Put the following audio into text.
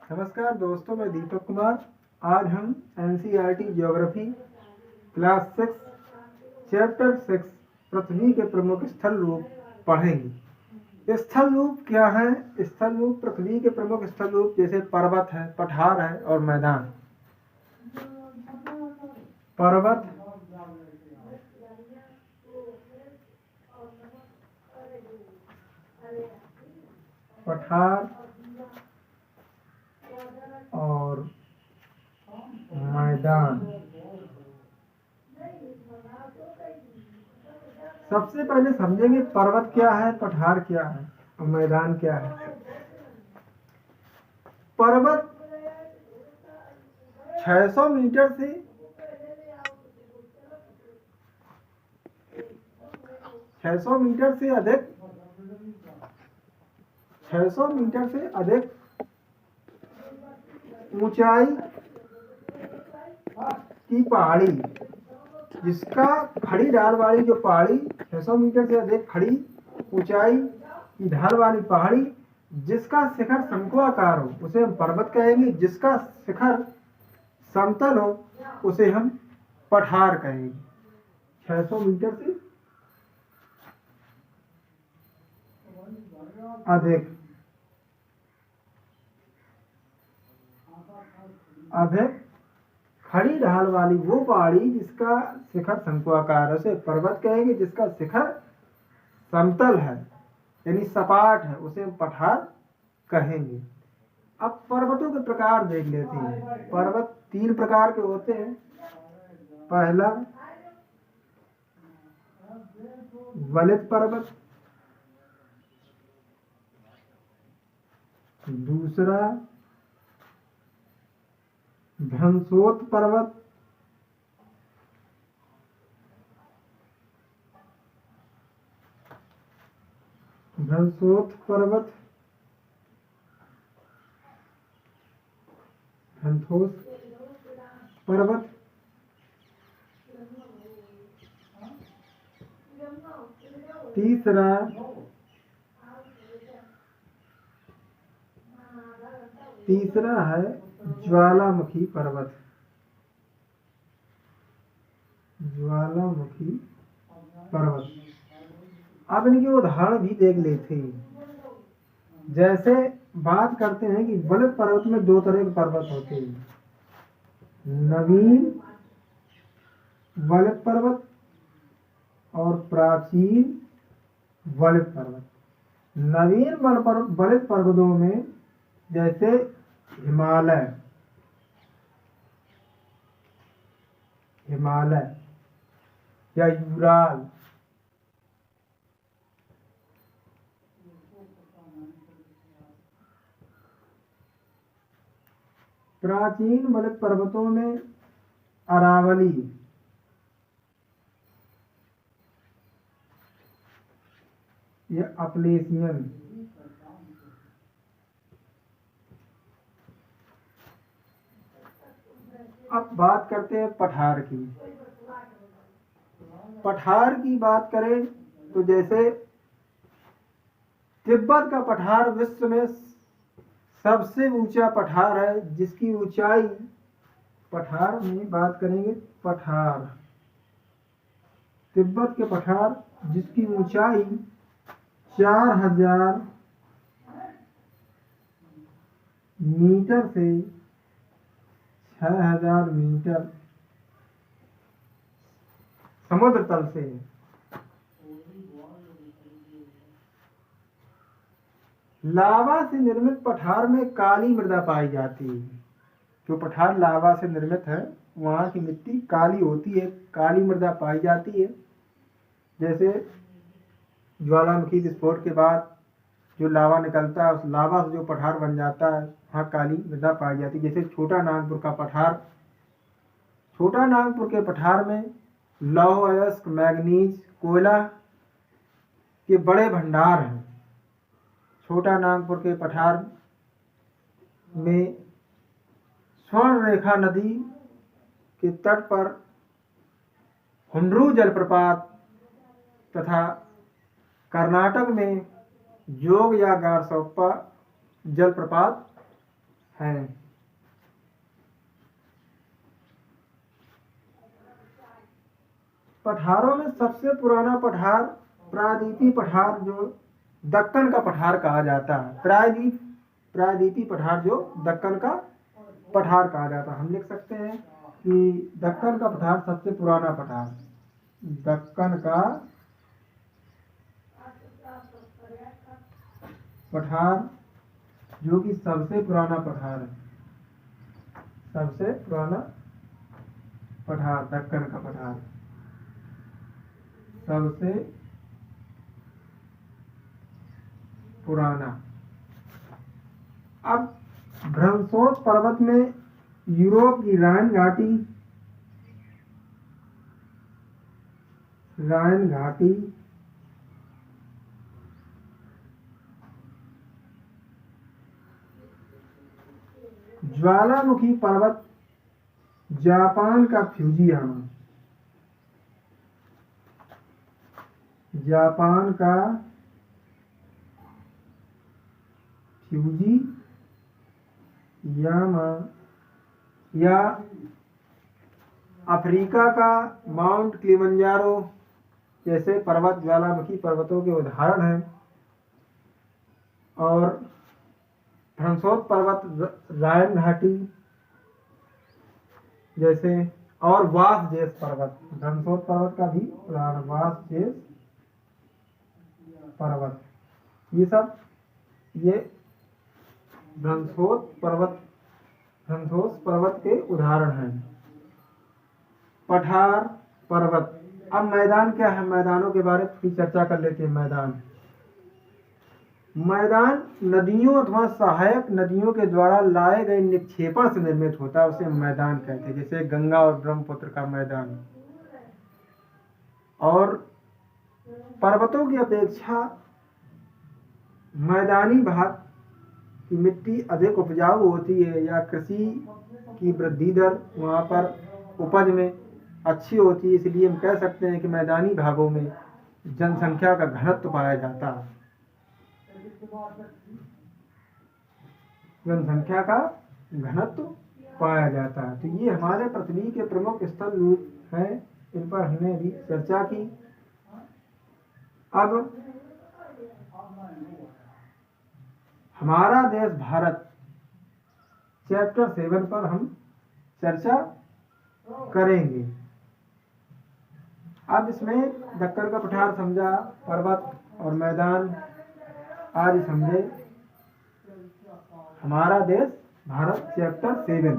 नमस्कार दोस्तों, मैं दीपक कुमार। आज हम एनसीईआरटी ज्योग्राफी क्लास 6 चैप्टर 6 पृथ्वी के प्रमुख स्थल रूप पढ़ेंगे। स्थल रूप क्या है? स्थल रूप पृथ्वी के प्रमुख स्थल रूप जैसे पर्वत है, पठार है और मैदान। पर्वत, पठार और मैदान। सबसे पहले समझेंगे पर्वत क्या है, पठार क्या है और मैदान क्या है। पर्वत 600 मीटर से 600 मीटर से अधिक 600 मीटर से अधिक ऊंचाई की पहाड़ी, जिसका खड़ी ढाल वाली जो पहाड़ी 600 मीटर से अधिक खड़ी ऊंचाई की ढाल वाली पहाड़ी जिसका शिखर शंकुआकार हो उसे हम पर्वत कहेंगे। जिसका शिखर समतल हो उसे हम पठार कहेंगे। 600 मीटर से अधिक खड़ी ढाल वाली वो पहाड़ी जिसका शिखर शंकुआकार है उसे पर्वत कहेंगे। जिसका शिखर समतल है यानी सपाट है उसे हम पठार कहेंगे। अब पर्वतों के प्रकार देख लेते हैं। पर्वत 3 प्रकार के होते हैं। पहला वलित पर्वत, दूसरा भ्रंशोत पर्वत, भ्रंशोत पर्वत, भ्रंशोत पर्वत, तीसरा है ज्वालामुखी पर्वत। ज्वालामुखी पर्वत। अब इनके उदाहरण भी देख लेते हैं। जैसे बात करते हैं कि वलित पर्वत में 2 तरह के पर्वत होते हैं, नवीन वलित पर्वत और प्राचीन वलित पर्वत। नवीन वलित पर्वतों में जैसे हिमालय या यूराल, प्राचीन वलित पर्वतों में अरावली, या अपलेशियन। अब बात करते हैं पठार की। पठार की बात करें तो जैसे तिब्बत का पठार विश्व में सबसे ऊंचा पठार है, जिसकी ऊंचाई पठार में बात करेंगे। पठार तिब्बत के पठार जिसकी ऊंचाई 4000 मीटर से 6000 मीटर समुद्र तल से है। लावा से निर्मित पठार में काली मृदा पाई जाती है। जो पठार लावा से निर्मित है वहां की मिट्टी काली होती है, काली मृदा पाई जाती है। जैसे ज्वालामुखी विस्फोट के बाद जो लावा निकलता है उस लावा से जो पठार बन जाता है वहाँ काली मृदा पाई जाती है। जैसे छोटा नागपुर का पठार, छोटा नागपुर के पठार में लौह अयस्क, मैग्नीज, कोयला के बड़े भंडार हैं। छोटा नागपुर के पठार में स्वर्ण रेखा नदी के तट पर हुंड्रू जलप्रपात तथा कर्नाटक में जोग या गारसोप्पा जलप्रपात है। पठारों में सबसे पुराना पठार प्रायद्वीपीय पठार जो दक्कन का पठार कहा जाता है। प्रायद्वीपीय पठार जो दक्कन का पठार कहा जाता है। हम लिख सकते हैं कि दक्कन का पठार सबसे पुराना पठार, दक्कन का पठार जो कि सबसे पुराना पठार है, सबसे पुराना पठार दक्कन का पठार, सबसे पुराना। अब भ्रमशोथ पर्वत में यूरोप की राइन घाटी ज्वालामुखी पर्वत, जापान का फ्यूजियामा, जापान का फ्यूजियामा, या अफ्रीका का माउंट किलिमंजारो जैसे पर्वत ज्वालामुखी पर्वतों के उदाहरण हैं। और भ्रमशोथ पर्वत राइन घाटी जैसे, और वासजेस पर्वत, भ्रमशोथ पर्वत का भी उदाहरण वासजेस पर्वत, ये सब ये भ्रमशोथ पर्वत के उदाहरण हैं। पठार पर्वत। अब मैदान क्या है, मैदानों के बारे में चर्चा कर लेते हैं। मैदान नदियों अथवा सहायक नदियों के द्वारा लाए गए निक्षेपण से निर्मित होता है, उसे मैदान कहते हैं। जैसे गंगा और ब्रह्मपुत्र का मैदान। और पर्वतों की अपेक्षा मैदानी भाग की मिट्टी अधिक उपजाऊ होती है, या कृषि की वृद्धि दर वहाँ पर उपज में अच्छी होती है, इसलिए हम कह सकते हैं कि मैदानी भागों में जनसंख्या का घनत्व पाया जाता है। जनसंख्या का घनत्व पाया जाता है। तो ये हमारे पृथ्वी के प्रमुख स्थल रूप हैं, इन पर हमने भी चर्चा की। अब हमारा देश भारत चैप्टर 7 पर हम चर्चा करेंगे। अब इसमें दक्कन का पठार समझा, पर्वत और मैदान आज समझे। हमारा देश भारत चैप्टर 7।